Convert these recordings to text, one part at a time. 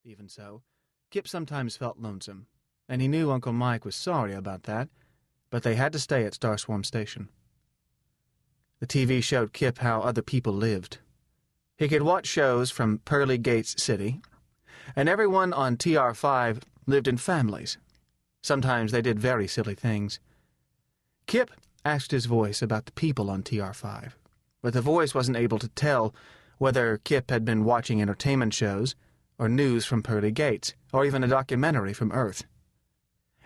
Even so, Kip sometimes felt lonesome, and he knew Uncle Mike was sorry about that, but they had to stay at Starswarm Station. The TV showed Kip how other people lived. He could watch shows from Pearly Gates City, and everyone on TR5 lived in families. Sometimes they did very silly things. Kip asked his voice about the people on TR5, but the voice wasn't able to tell whether Kip had been watching entertainment shows, or news from Pearly Gates, or even a documentary from Earth.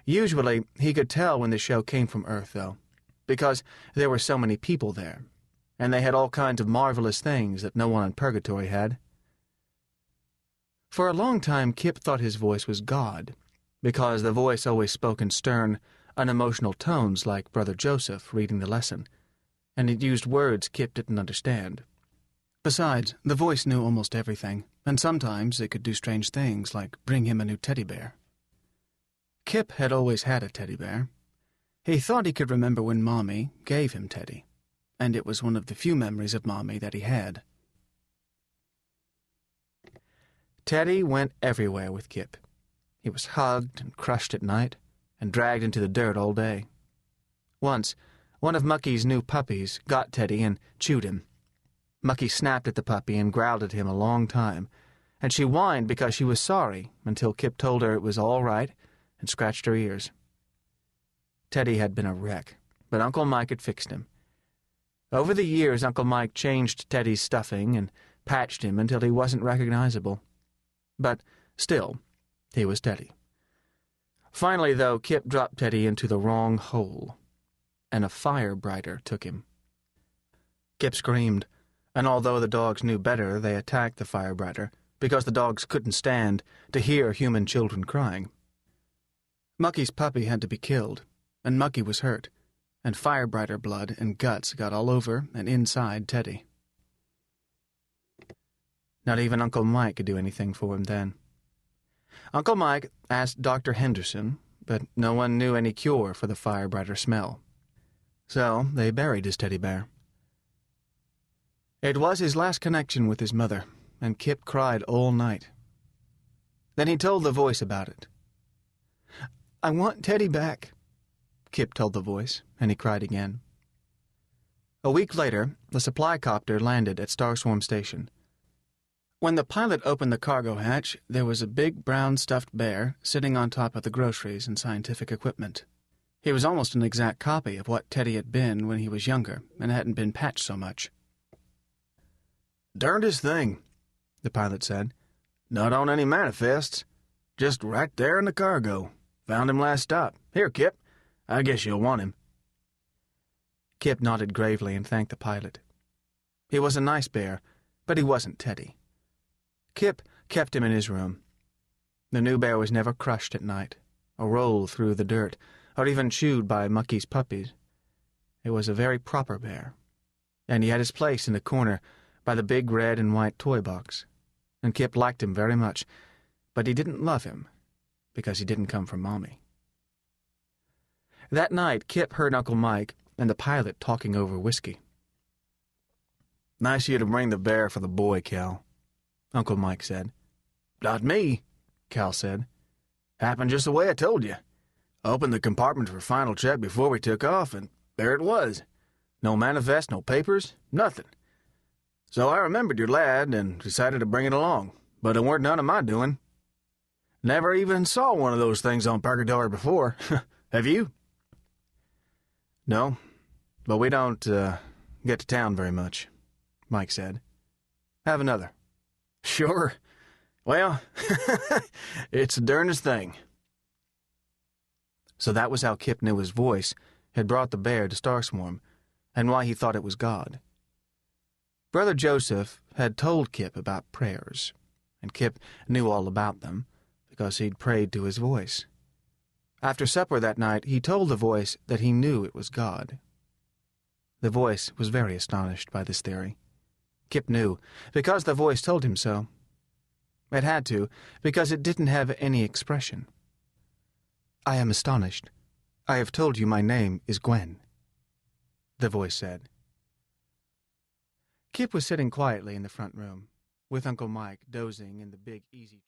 Usually, he could tell when the show came from Earth, though, because there were so many people there, and they had all kinds of marvelous things that no one in Purgatory had. For a long time, Kip thought his voice was God, because the voice always spoke in stern, unemotional tones like Brother Joseph reading the lesson, and it used words Kip didn't understand. Besides, the voice knew almost everything, and sometimes it could do strange things like bring him a new teddy bear. Kip had always had a teddy bear. He thought he could remember when Mommy gave him Teddy, and it was one of the few memories of Mommy that he had. Teddy went everywhere with Kip. He was hugged and crushed at night, and dragged into the dirt all day. Once, one of Mucky's new puppies got Teddy and chewed him. Mucky snapped at the puppy and growled at him a long time, and she whined because she was sorry until Kip told her it was all right and scratched her ears. Teddy had been a wreck, but Uncle Mike had fixed him. Over the years, Uncle Mike changed Teddy's stuffing and patched him until he wasn't recognizable. But still, he was Teddy. Finally, though, Kip dropped Teddy into the wrong hole, and a fire brighter took him. Kip screamed, and although the dogs knew better, they attacked the fire brighter because the dogs couldn't stand to hear human children crying. Mucky's puppy had to be killed, and Mucky was hurt, and firebrighter blood and guts got all over and inside Teddy. Not even Uncle Mike could do anything for him then. Uncle Mike asked Dr. Henderson, but no one knew any cure for the firebrighter smell. So they buried his teddy bear. It was his last connection with his mother, and Kip cried all night. Then he told the voice about it. "I want Teddy back," Kip told the voice, and he cried again. A week later, the supply copter landed at Starswarm Station. When the pilot opened the cargo hatch, there was a big brown stuffed bear sitting on top of the groceries and scientific equipment. He was almost an exact copy of what Teddy had been when he was younger and hadn't been patched so much. "Darndest thing," the pilot said. "Not on any manifests. Just right there in the cargo. Found him last stop. Here, Kip. I guess you'll want him." Kip nodded gravely and thanked the pilot. He was a nice bear, but he wasn't Teddy. Kip kept him in his room. The new bear was never crushed at night, or rolled through the dirt, or even chewed by Mucky's puppies. It was a very proper bear, and he had his place in the corner by the big red and white toy box, and Kip liked him very much, but he didn't love him, because he didn't come from Mommy. That night, Kip heard Uncle Mike and the pilot talking over whiskey. "Nice of you to bring the bear for the boy, Cal," Uncle Mike said. "Not me," Cal said. "Happened just the way I told you. Opened the compartment for final check before we took off, and there it was. No manifest, no papers, nothing. So I remembered your lad and decided to bring it along, but it weren't none of my doing. Never even saw one of those things on Purgatory before. Have you?" "No, but we don't get to town very much," Mike said. "Have another." "Sure. Well, it's the darndest thing." So that was how Kip knew his voice had brought the bear to Starswarm, and why he thought it was God. Brother Joseph had told Kip about prayers, and Kip knew all about them, because he'd prayed to his voice. After supper that night, he told the voice that he knew it was God. The voice was very astonished by this theory. Kip knew, because the voice told him so. It had to, because it didn't have any expression. "I am astonished. I have told you my name is Gwen," the voice said. Kip was sitting quietly in the front room, with Uncle Mike dozing in the big easy chair.